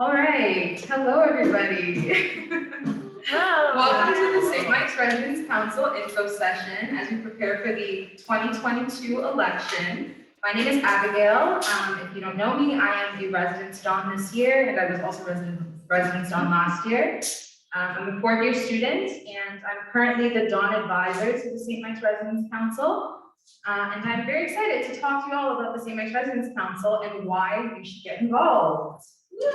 All right, hello everybody. Welcome to the St. Mike's Residents Council info session as we prepare for the 2022 election. My name is Abigail. If you don't know me, I am a residence Don this year, and I was also residence Don last year. I'm a fourth-year student, and I'm currently the Don advisor to the St. Mike's Residents Council. And I'm very excited to talk to you all about the St. Mike's Residents Council and why you should get involved. Woo!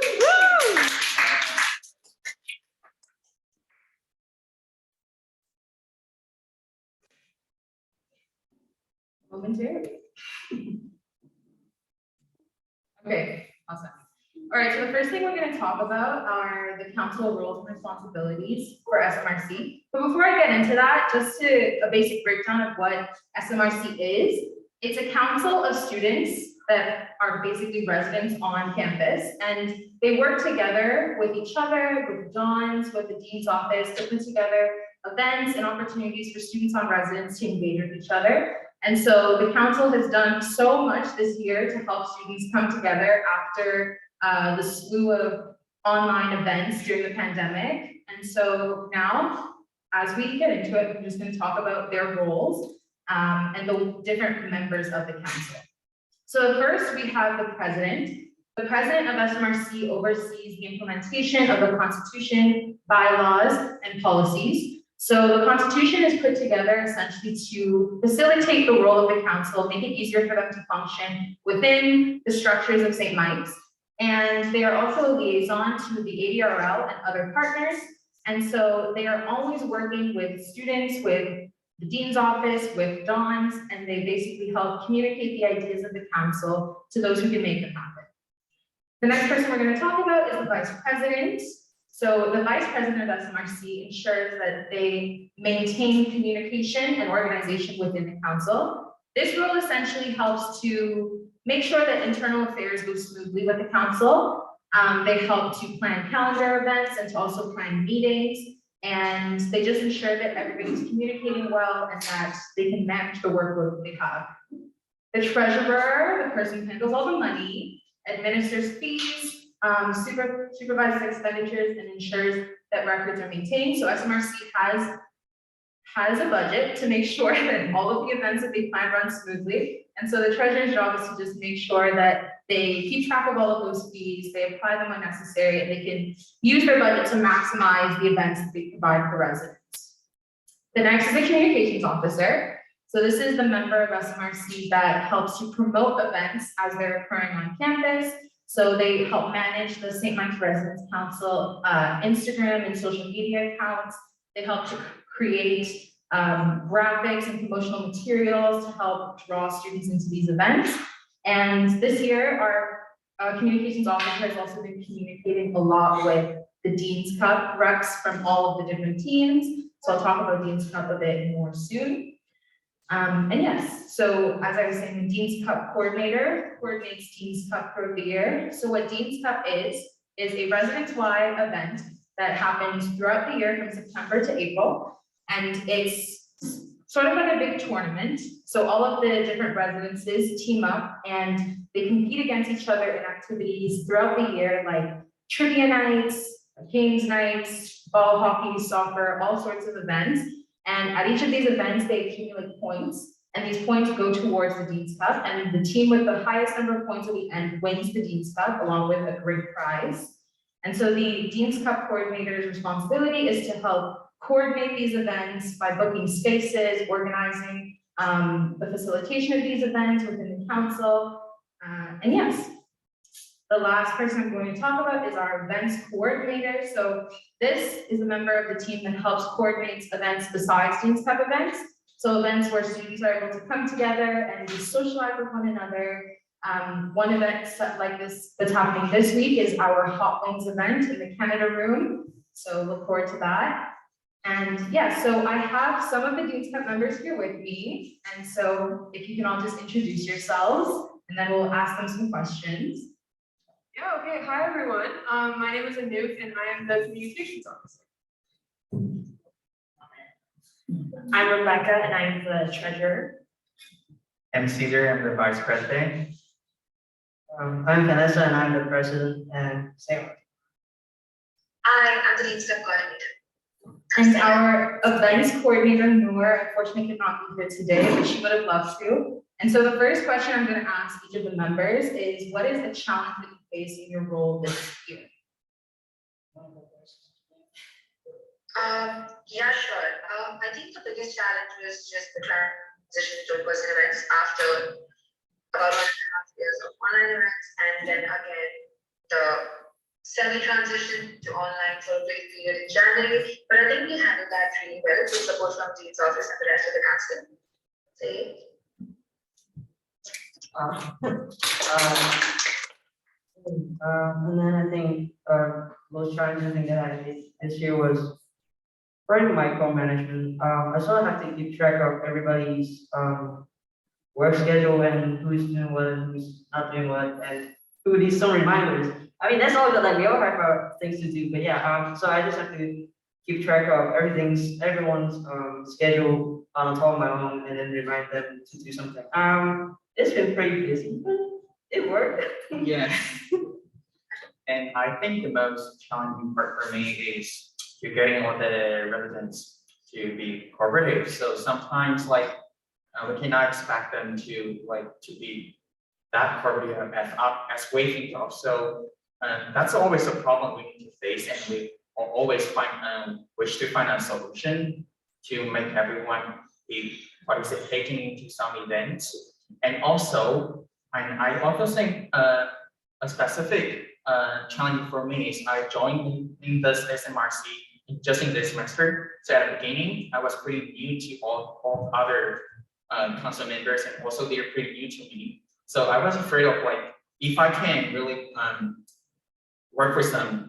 Momentarily. Okay, awesome. All right, so the first thing we're going to talk about are the council roles and responsibilities for SMRC. But before I get into that, just a basic breakdown of what SMRC is. It's a council of students that are basically residents on campus, and they work together with each other, with Dons, with the dean's office to put together events and opportunities for students on residence to engage with each other. And so the council has done so much this year to help students come together after the slew of online events during the pandemic. And so now, as we get into it, we're just going to talk about their roles and the different members of the council. So first, we have the president. The president of SMRC oversees the implementation of the Constitution, bylaws, and policies. So the Constitution is put together essentially to facilitate the role of the council, make it easier for them to function within the structures of St. Mike's. And they are also a liaison to the ADRL and other partners. And so they are always working with students, with the dean's office, with Dons, and they basically help communicate the ideas of the council to those who can make them happen. The next person we're going to talk about is the vice president. So the vice president of SMRC ensures that they maintain communication and organization within the council. This role essentially helps to make sure that internal affairs go smoothly with the council. They help to plan calendar events and to also plan meetings. And they just ensure that everybody's communicating well and that they can manage the workload that they have. The treasurer, the person who handles all the money, administers fees, supervises expenditures, and ensures that records are maintained. So SMRC has a budget to make sure that all of the events that they plan run smoothly. And so the treasurer's job is to just make sure that they keep track of all of those fees, they apply them when necessary, and they can use their budget to maximize the events that they provide for residents. The next is the communications officer. So this is the member of SMRC that helps to promote events as they're occurring on campus. So they help manage the St. Mike's Residents Council Instagram and social media accounts. They help to create graphics and promotional materials to help draw students into these events. And this year, our communications officer has also been communicating a lot with the Dean's Cup reps from all of the different teams. So I'll talk about Dean's Cup a bit more soon. And yes, so as I was saying, the Dean's Cup coordinator coordinates Dean's Cup for the year. So what Dean's Cup is a residence-wide event that happens throughout the year from September to April. And it's sort of like a big tournament. So all of the different residences team up and they compete against each other in activities throughout the year, like trivia nights, games nights, ball hockey, soccer, all sorts of events. And at each of these events, they accumulate points, and these points go towards the Dean's Cup, and the team with the highest number of points at the end wins the Dean's Cup, along with a great prize. And so the Dean's Cup coordinator's responsibility is to help coordinate these events by booking spaces, organizing the facilitation of these events within the council. And yes, the last person I'm going to talk about is our events coordinator. So this is a member of the team that helps coordinate events besides Dean's Cup events. So events where students are able to come together and just socialize with one another. One event like this that's happening this week is our Hot Wings event in the Canada Room. So look forward to that. And yeah, so I have some of the Dean's Cup members here with me. And so if you can all just introduce yourselves, and then we'll ask them some questions. Yeah, okay. Hi, everyone. My name is Anouk, and I am the communications officer. I'm Rebecca, and I'm the treasurer. I'm Caesar, I'm the vice president. I'm Vanessa, and I'm the president and secretary. I'm the Dean Staff Coordinator. And our events coordinator, Noor, unfortunately could not be here today, but she would have loved to. And so the first question I'm gonna ask each of the members is, what is the challenge that you face in your role this year? Yeah, sure. I think the biggest challenge was just the transition to in-person events after about 1.5 years of online events, and then again the semi-transition to online for a brief period in January. But I think we handled that really well with support from Dean's office and the rest of the council. Say. And then I think most challenging thing that I faced this year was running micromanagement. I sort of have to keep track of everybody's work schedule and who's doing what and who's not doing what, and who needs some reminders. I mean, that's all good. Like we all have our things to do, but yeah. So I just have to keep track of everyone's schedule on top of my own, and then remind them to do something. It's been pretty busy, but it worked. Yeah. And I think the most challenging part for me is to getting all the residents to be cooperative. So sometimes we cannot expect them to be that cooperative as we think of. So that's always a problem we need to face, and we always wish to find a solution to make everyone be participating into some events. And also, I also think a specific challenge for me is I joined in this SMRC just in this semester. So at the beginning, I was pretty new to all other council members, and also they're pretty new to me. So I was afraid of if I can really work with them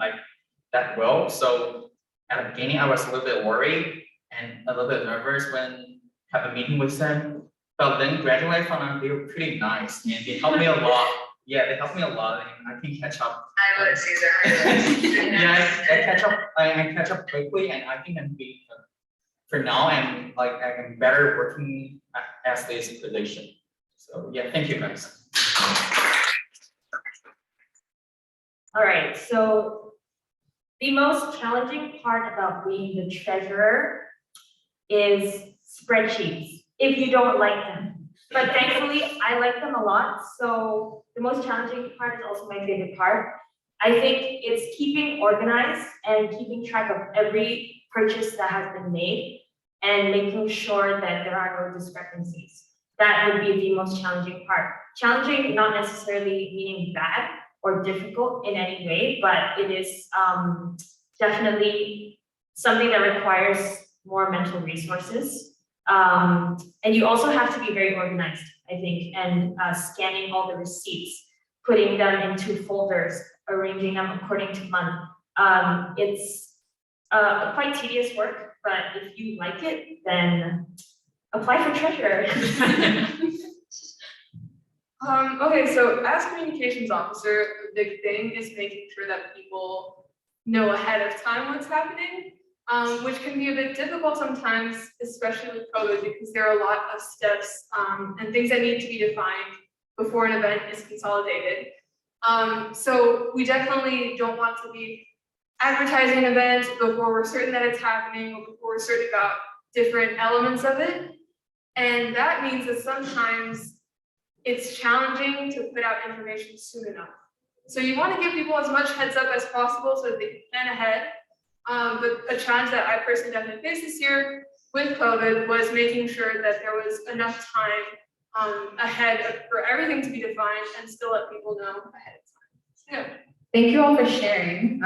that well. So at the beginning, I was a little bit worried and a little bit nervous when have a meeting with them. But then gradually I found out they were pretty nice and they helped me a lot. Yeah, they helped me a lot, and I can catch up. I know it's Caesar. I know. Yeah, I catch up. I catch up quickly, and I think I'm being for now. I'm I'm better working as this position. So yeah, thank you guys. All right, so the most challenging part about being the treasurer is spreadsheets, if you don't like them. But thankfully, I like them a lot, so the most challenging part is also my favorite part. I think it's keeping organized and keeping track of every purchase that has been made and making sure that there are no discrepancies. That would be the most challenging part. Challenging, not necessarily meaning bad or difficult in any way, but it is definitely something that requires more mental resources. And you also have to be very organized, I think, and scanning all the receipts, putting them into folders, arranging them according to month. It's quite tedious work, but if you like it, then apply for treasurer. Okay, so as communications officer, the big thing is making sure that people know ahead of time what's happening, which can be a bit difficult sometimes, especially with COVID, because there are a lot of steps and things that need to be defined before an event is consolidated. So we definitely don't want to be advertising an event before we're certain that it's happening, or before we're certain about different elements of it. And that means that sometimes it's challenging to put out information soon enough. So you want to give people as much heads up as possible so that they can plan ahead. But a challenge that I personally definitely faced this year with COVID was making sure that there was enough time ahead for everything to be defined and still let people know ahead of time. Yeah. Thank you all for sharing.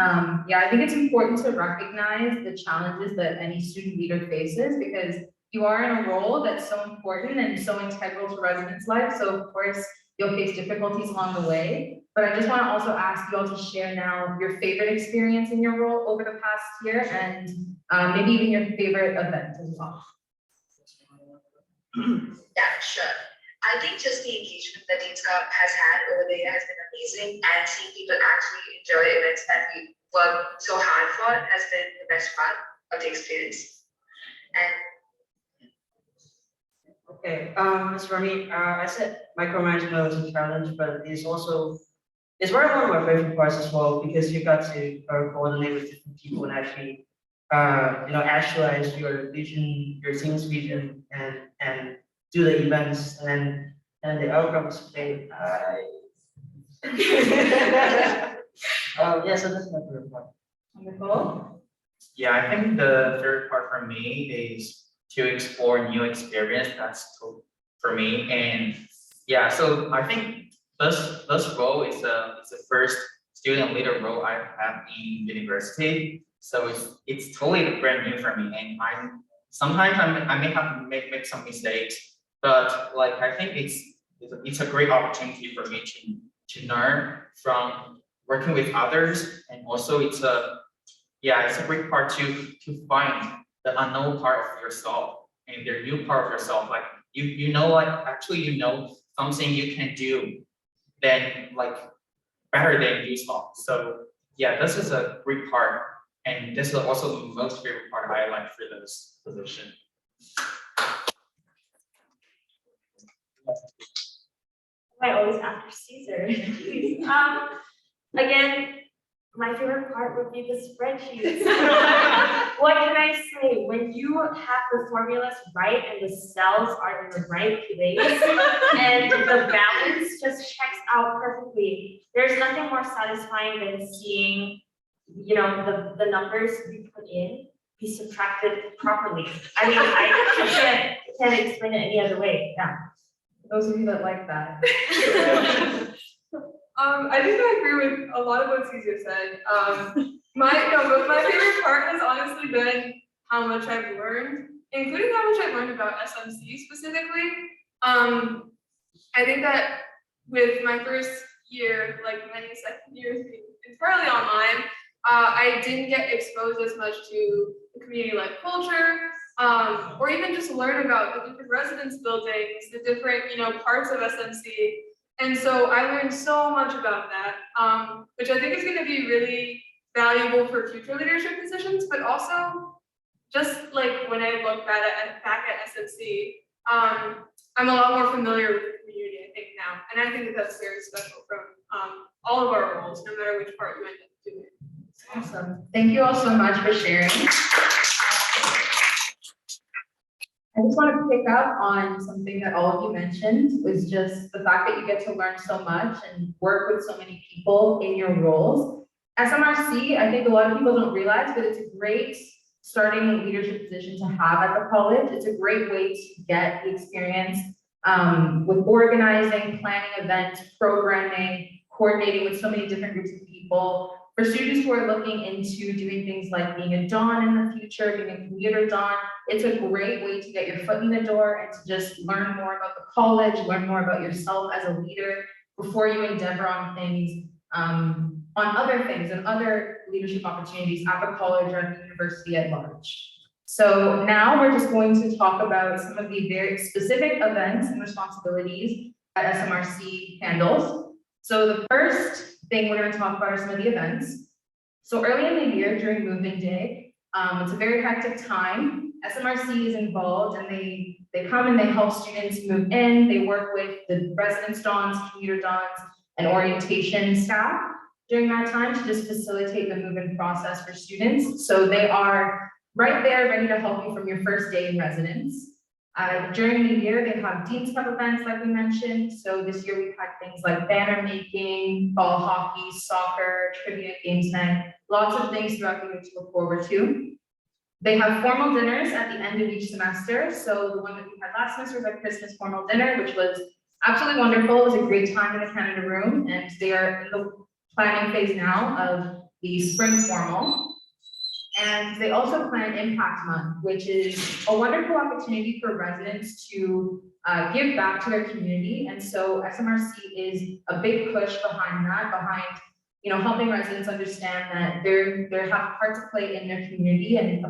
Yeah, I think it's important to recognize the challenges that any student leader faces, because you are in a role that's so important and so integral to residents' lives. So of course, you'll face difficulties along the way. But I just want to also ask you all to share now your favorite experience in your role over the past year, and maybe even your favorite event as well. Yeah, sure. I think just the engagement that Dean's Cup has had over the year has been amazing, and seeing people actually enjoy events that we work so hard for has been the best part of the experience. And Okay, as for me, I said micromanagement was a challenge, but it's also it's one of my favorite parts as well, because you got to coordinate with different people and actually, actualize your vision, your team's vision, and do the events, and the outcomes play. Yeah, so that's my favorite part. Wonderful. Yeah, I think the third part for me is to explore new experience. For me, and yeah, so I think this role is the first student leader role I've had in university. So it's totally brand new for me, and I may have to make some mistakes, but like I think it's a great opportunity for me to learn from working with others, and also it's a great part to find the unknown part of yourself and the new part of yourself. Like you know, like actually you know something you can do then like better than you thought. So yeah, this is a great part. And this is also the most favorite part I like for this position. I always after Caesar. Again, my favorite part would be the spreadsheets. What can I say? When you have the formulas right and the cells are in the right place and the balance just checks out perfectly, there's nothing more satisfying than seeing, the numbers you put in be subtracted properly. I mean, I can't explain it any other way. Yeah. Those of you that like that. I think I agree with a lot of what Caesar said. But my favorite part has honestly been how much I've learned, including how much I've learned about SMC specifically. I think that with my first year, like many second years being entirely online, I didn't get exposed as much to the community life culture, or even just learn about the different residence buildings, the different, parts of SMC. And so I learned so much about that, which I think is going to be really valuable for future leadership positions, but also just like when I look back at SMC, I'm a lot more familiar with the community, I think, now. And I think that that's very special from all of our roles, no matter which part you end up doing. Awesome. Thank you all so much for sharing. I just want to pick up on something that all of you mentioned, was just the fact that you get to learn so much and work with so many people in your roles. SMRC, I think a lot of people don't realize, but it's a great starting leadership position to have at the college. It's a great way to get the experience with organizing, planning events, programming, coordinating with so many different groups of people. For students who are looking into doing things like being a Don in the future, being a commuter Don, it's a great way to get your foot in the door and to just learn more about the college, learn more about yourself as a leader before you endeavor on things, on other things and other leadership opportunities at the college or at the university at large. So now we're just going to talk about some of the very specific events and responsibilities that SMRC handles. So the first thing we're going to talk about are some of the events. So early in the year during moving day, it's a very hectic time. SMRC is involved and they come and they help students move in. They work with the residence dons, commuter dons, and orientation staff during that time to just facilitate the move-in process for students. So they are right there ready to help you from your first day in residence. During the year, they have Dean's Cup events like we mentioned. So this year we've had things like banner making, fall hockey, soccer, trivia, games night, lots of things throughout the year to look forward to. They have formal dinners at the end of each semester. So the one that we had last semester was our Christmas formal dinner, which was absolutely wonderful. It was a great time in the Canada Room, and they are in the planning phase now of the spring formal. And they also plan Impact Month, which is a wonderful opportunity for residents to give back to their community. And so SMRC is a big push behind that, helping residents understand that they have a part to play in their community and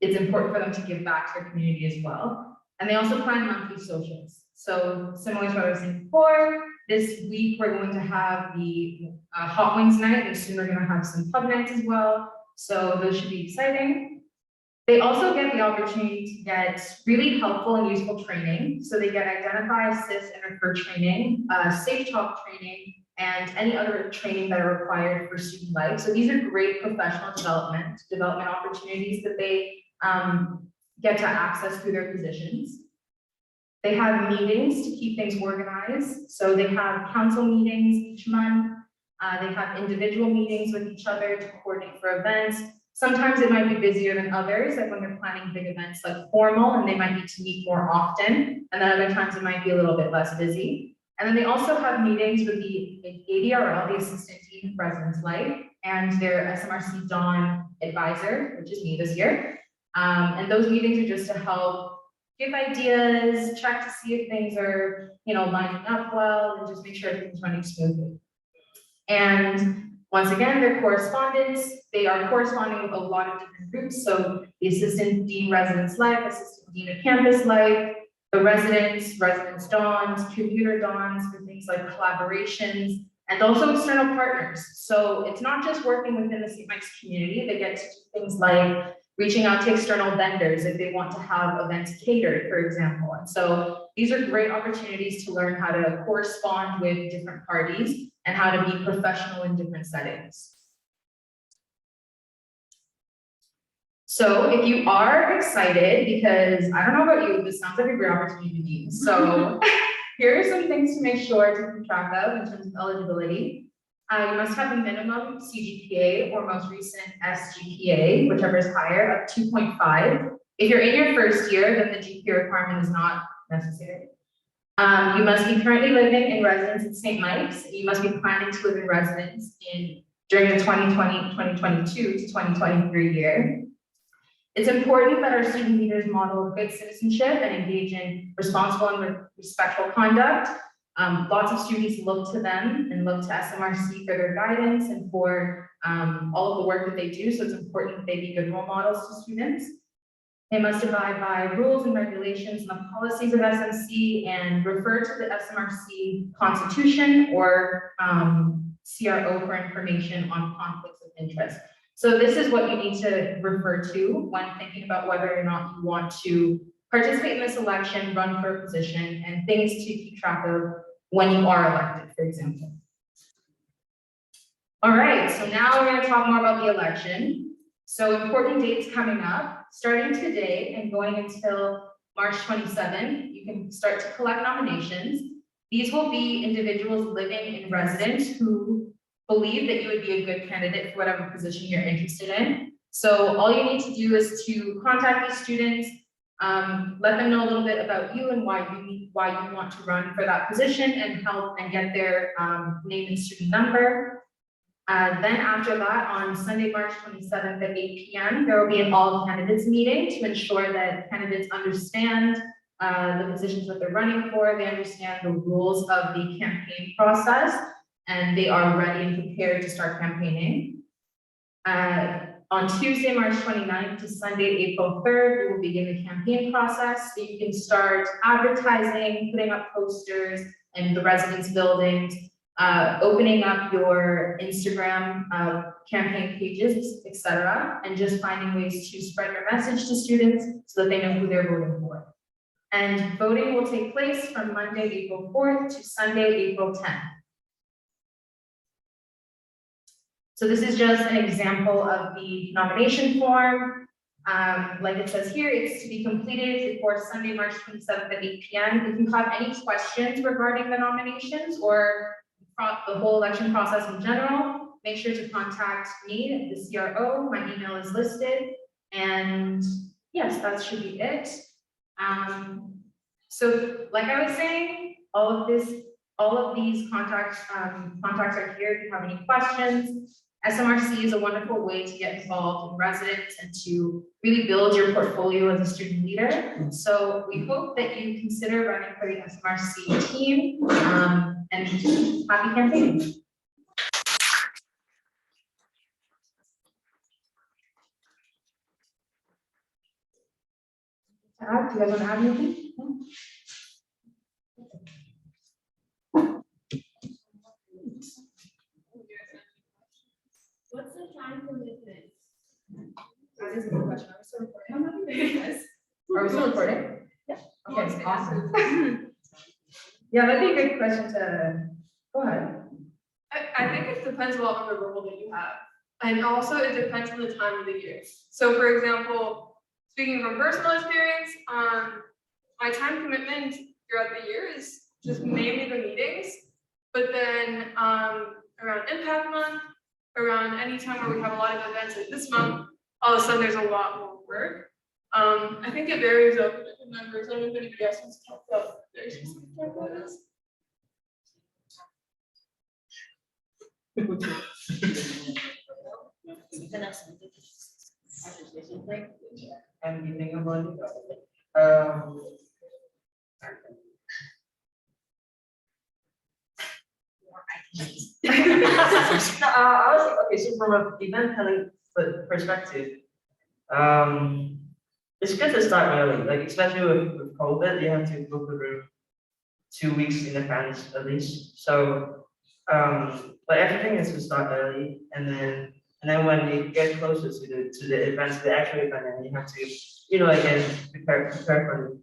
it's important for them to give back to their community as well. And they also plan monthly socials. So similar to what I was saying before, this week we're going to have the Hot Wings night, and soon we're going to have some pub nights as well. So those should be exciting. They also get the opportunity to get really helpful and useful training. So they get identify, assist, and refer training, safe talk training, and any other training that are required for student life. So these are great professional development opportunities that they get to access through their positions. They have meetings to keep things organized. So they have council meetings each month. They have individual meetings with each other to coordinate for events. Sometimes it might be busier than others, like when they're planning big events like formal, and they might need to meet more often. And then other times it might be a little bit less busy. And then they also have meetings with the ADRL, the Assistant Dean of Residence Life, and their SMRC Dawn advisor, which is me this year. And those meetings are just to help give ideas, check to see if things are, lining up well, and just make sure everything's running smoothly. And once again, their correspondence, they are corresponding with a lot of different groups. So the Assistant Dean Residence Life, Assistant Dean of Campus Life, the residence dawns, computer dawns for things like collaborations, and also external partners. So it's not just working within the St. Mike's community. They get to do things like reaching out to external vendors if they want to have events catered, for example. And so these are great opportunities to learn how to correspond with different parties and how to be professional in different settings. So if you are excited, because I don't know about you, this sounds like a great opportunity to me. So here are some things to make sure to keep track of in terms of eligibility. You must have a minimum CGPA or most recent SGPA, whichever is higher, of 2.5. If you're in your first year, then the GPA requirement is not necessary. You must be currently living in residence in St. Mike's. You must be planning to live in residence during the 2022 to 2023 year. It's important that our student leaders model good citizenship and engage in responsible and respectful conduct. Lots of students look to them and look to SMRC for their guidance and for all of the work that they do. So it's important that they be good role models to students. They must abide by rules and regulations and the policies of SMC and refer to the SMRC Constitution or CRO for information on conflicts of interest. So this is what you need to refer to when thinking about whether or not you want to participate in this election, run for a position, and things to keep track of when you are elected, for example. All right, so now we're going to talk more about the election. So important dates coming up, starting today and going until March 27th, you can start to collect nominations. These will be individuals living in residence who believe that you would be a good candidate for whatever position you're interested in. So all you need to do is to contact these students, let them know a little bit about you and why you want to run for that position and help and get their name and student number. Then after that, on Sunday, March 27th at 8 p.m., there will be an all candidates meeting to ensure that candidates understand the positions that they're running for, they understand the rules of the campaign process, and they are ready and prepared to start campaigning. On Tuesday, March 29th to Sunday, April 3rd, we will begin the campaign process. So you can start advertising, putting up posters in the residence buildings, opening up your Instagram campaign pages, etc., and just finding ways to spread your message to students so that they know who they're voting for. And voting will take place from Monday, April 4th to Sunday, April 10th. So this is just an example of the nomination form. Like it says here, it's to be completed before Sunday, March 27th at 8 p.m. If you have any questions regarding the nominations or the whole election process in general, make sure to contact me, the CRO. My email is listed. And yes, that should be it. So like I was saying, all of these contacts are here if you have any questions. SMRC is a wonderful way to get involved in residence and to really build your portfolio as a student leader. So we hope that you consider running for the SMRC team and happy campaigning. Do you guys want to add anything? What's the time commitment? That is a good question. Are we still recording? Yes. Are we still recording? Yeah. Okay, awesome. Yeah, that'd be a good question to, go ahead. I think it depends a lot on the role that you have. And also it depends on the time of the year. So for example, speaking from personal experience, my time commitment throughout the year is just mainly the meetings. But then around impact month, around any time where we have a lot of events like this month, all of a sudden there's a lot more work. I think it varies over the numbers. I don't know if anybody else wants to talk about very specific part about this. And you think about it, no, I was, okay, so from an event planning perspective, it's good to start early, like especially with COVID, you have to book the room 2 weeks in advance at least, so, but everything is to start early, and then when you get closer to the events, the actual event, then you have to, again, prepare for it.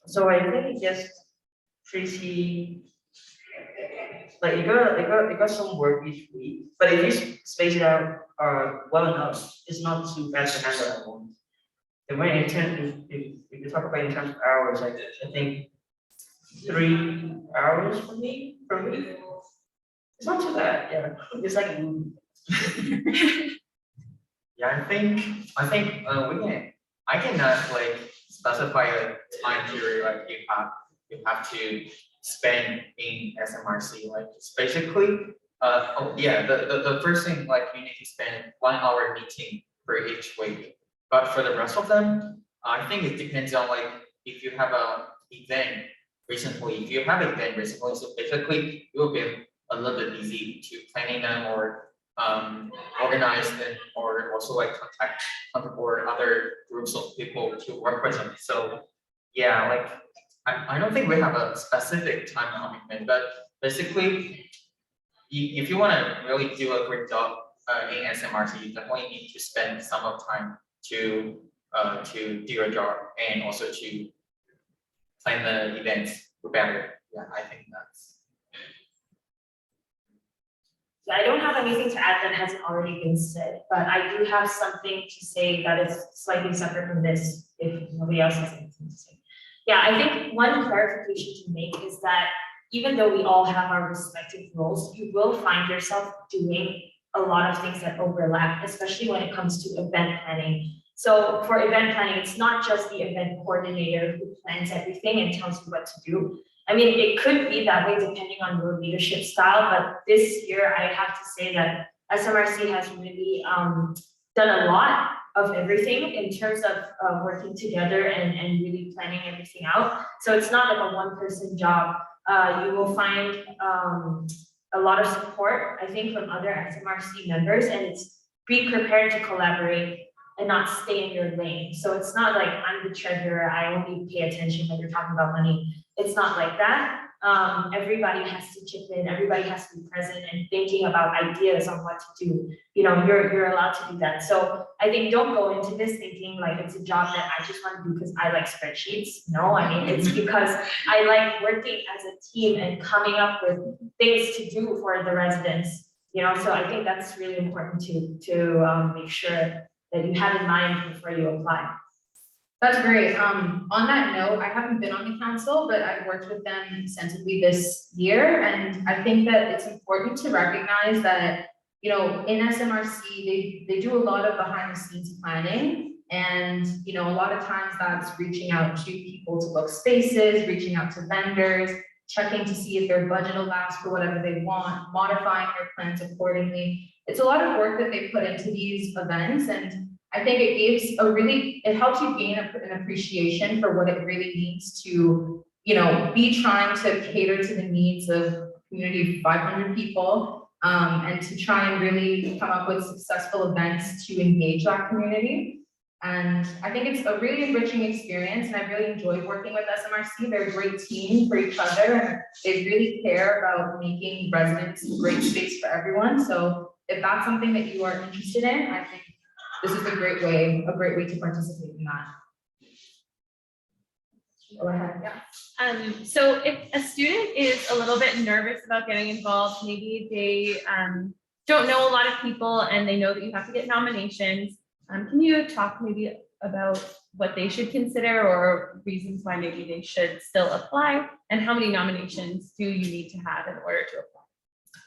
So I think it gets pretty, like you got some work each week, but if you space it out well enough, it's not too bad to handle at once. And when if you talk about in terms of hours, like I think 3 hours for me per week. It's not too bad, yeah. It's like Yeah, I cannot like specify a time period like you have to spend in SMRC, like it's basically, oh yeah, the first thing, like you need to spend 1 hour meeting for each week. But for the rest of them, I think it depends on like if you have a event recently, so basically it will be a little bit easy to planning them or organize them, or also like contact or other groups of people to work with them. So yeah, like I don't think we have a specific time commitment, but basically if you want to really do a great job in SMRC, you definitely need to spend some of time to do your job and also to plan the events better. Yeah, I think that's. So I don't have anything to add that hasn't already been said, but I do have something to say that is slightly separate from this, if nobody else has anything to say. Yeah, I think one clarification to make is that even though we all have our respective roles, you will find yourself doing a lot of things that overlap, especially when it comes to event planning. So for event planning, it's not just the event coordinator who plans everything and tells you what to do. I mean, it could be that way depending on your leadership style, but this year I have to say that SMRC has really done a lot of everything in terms of working together and really planning everything out. So it's not like a one-person job. You will find a lot of support, I think, from other SMRC members, and it's be prepared to collaborate and not stay in your lane. So it's not like I'm the treasurer, I only pay attention when you're talking about money. It's not like that. Everybody has to chip in, everybody has to be present and thinking about ideas on what to do. You're allowed to do that. So I think don't go into this thinking like it's a job that I just want to do because I like spreadsheets. No, I mean, it's because I like working as a team and coming up with things to do for the residents. So I think that's really important to make sure that you have in mind before you apply. That's great. On that note, I haven't been on the council, but I've worked with them extensively this year. And I think that it's important to recognize that, in SMRC, they do a lot of behind the scenes planning. And, a lot of times that's reaching out to people to book spaces, reaching out to vendors, checking to see if their budget allows for whatever they want, modifying their plans accordingly. It's a lot of work that they put into these events, and I think it helps you gain an appreciation for what it really means to, be trying to cater to the needs of a community of 500 people, and to try and really come up with successful events to engage that community. And I think it's a really enriching experience, and I really enjoyed working with SMRC. They're a great team for each other, and they really care about making residents a great space for everyone. So if that's something that you are interested in, I think this is a great way to participate in that. Go ahead. So if a student is a little bit nervous about getting involved, maybe they don't know a lot of people and they know that you have to get nominations. Can you talk maybe about what they should consider or reasons why maybe they should still apply? And how many nominations do you need to have in order to apply?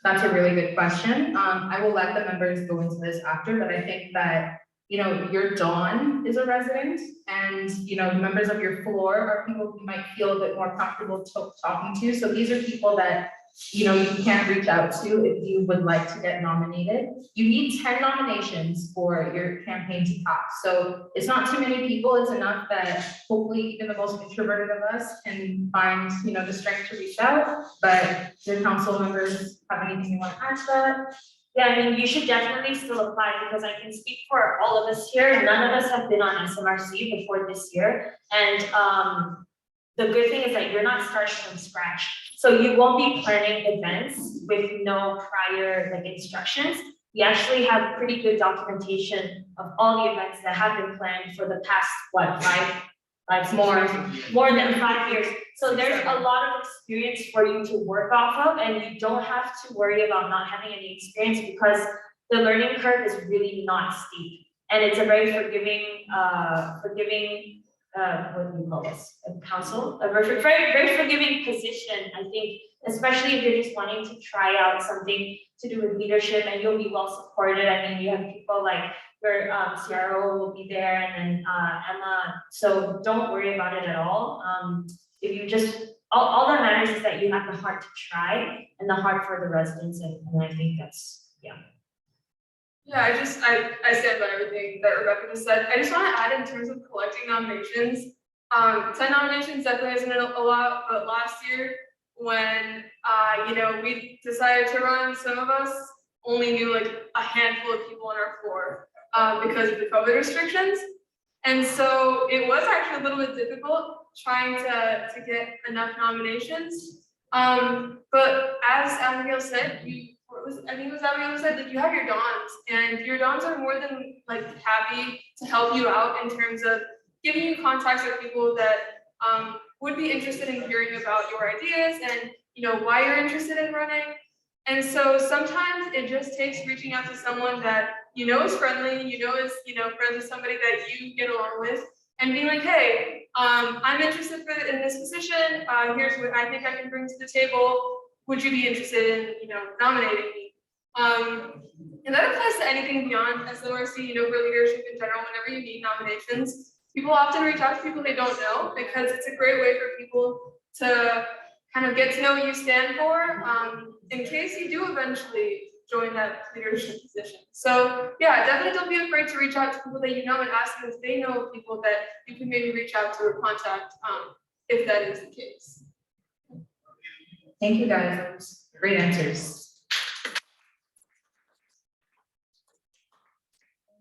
That's a really good question. I will let the members go into this after, but I think that, you know, your Dawn is a resident and, you know, the members of your floor are people who might feel a bit more comfortable talking to. So these are people that, you know, you can reach out to if you would like to get nominated. You need 10 nominations for your campaign to pass. So it's not too many people. It's enough that hopefully even the most introverted of us can find, you know, the strength to reach out. But your council members have anything you want to add to that? Yeah, I mean, you should definitely still apply because I can speak for all of us here. None of us have been on SMRC before this year. And the good thing is that you're not starting from scratch. So you won't be planning events with no prior like instructions. We actually have pretty good documentation of all the events that have been planned for the past, what, more than 5 years. So there's a lot of experience for you to work off of, and you don't have to worry about not having any experience because the learning curve is really not steep. And it's a very forgiving, what do you call this? A council, a very forgiving position, I think, especially if you're just wanting to try out something to do with leadership and you'll be well supported. I mean, you have people like your CRO will be there and then Emma. So don't worry about it at all. If you just, all that matters is that you have the heart to try and the heart for the residents. And I think that's, yeah. Yeah, I stand by everything that Rebecca just said. I just want to add in terms of collecting nominations. 10 nominations definitely isn't a lot, but last year when you know, we decided to run, some of us only knew like a handful of people on our floor because of the COVID restrictions. And so it was actually a little bit difficult trying to get enough nominations. But as Abigail said, I think it was Abigail who said that you have your Dons, and your Dons are more than like happy to help you out in terms of giving you contacts with people that would be interested in hearing about your ideas and, you know, why you're interested in running. And so sometimes it just takes reaching out to someone that you know is friendly, you know is, you know, friends with somebody that you get along with, and being like, hey, I'm interested in this position. Here's what I think I can bring to the table. Would you be interested in, you know, nominating me? And that applies to anything beyond SMRC, you know, for leadership in general. Whenever you need nominations, people often reach out to people they don't know because it's a great way for people to kind of get to know what you stand for, in case you do eventually join that leadership position. So yeah, definitely don't be afraid to reach out to people that you know and ask them if they know of people that you can maybe reach out to or contact, if that is the case. Thank you guys, those were great answers.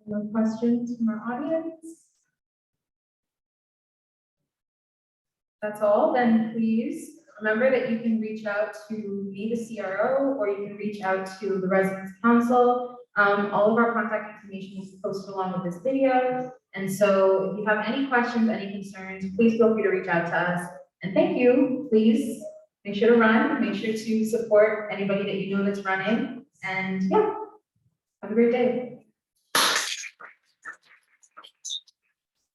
No questions from our audience? That's all, then please remember that you can reach out to me, the CRO, or you can reach out to the Residents Council. All of our contact information is posted along with this video. And so if you have any questions, any concerns, please feel free to reach out to us. And thank you, please make sure to run, make sure to support anybody that you know that's running. And yeah, have a great day.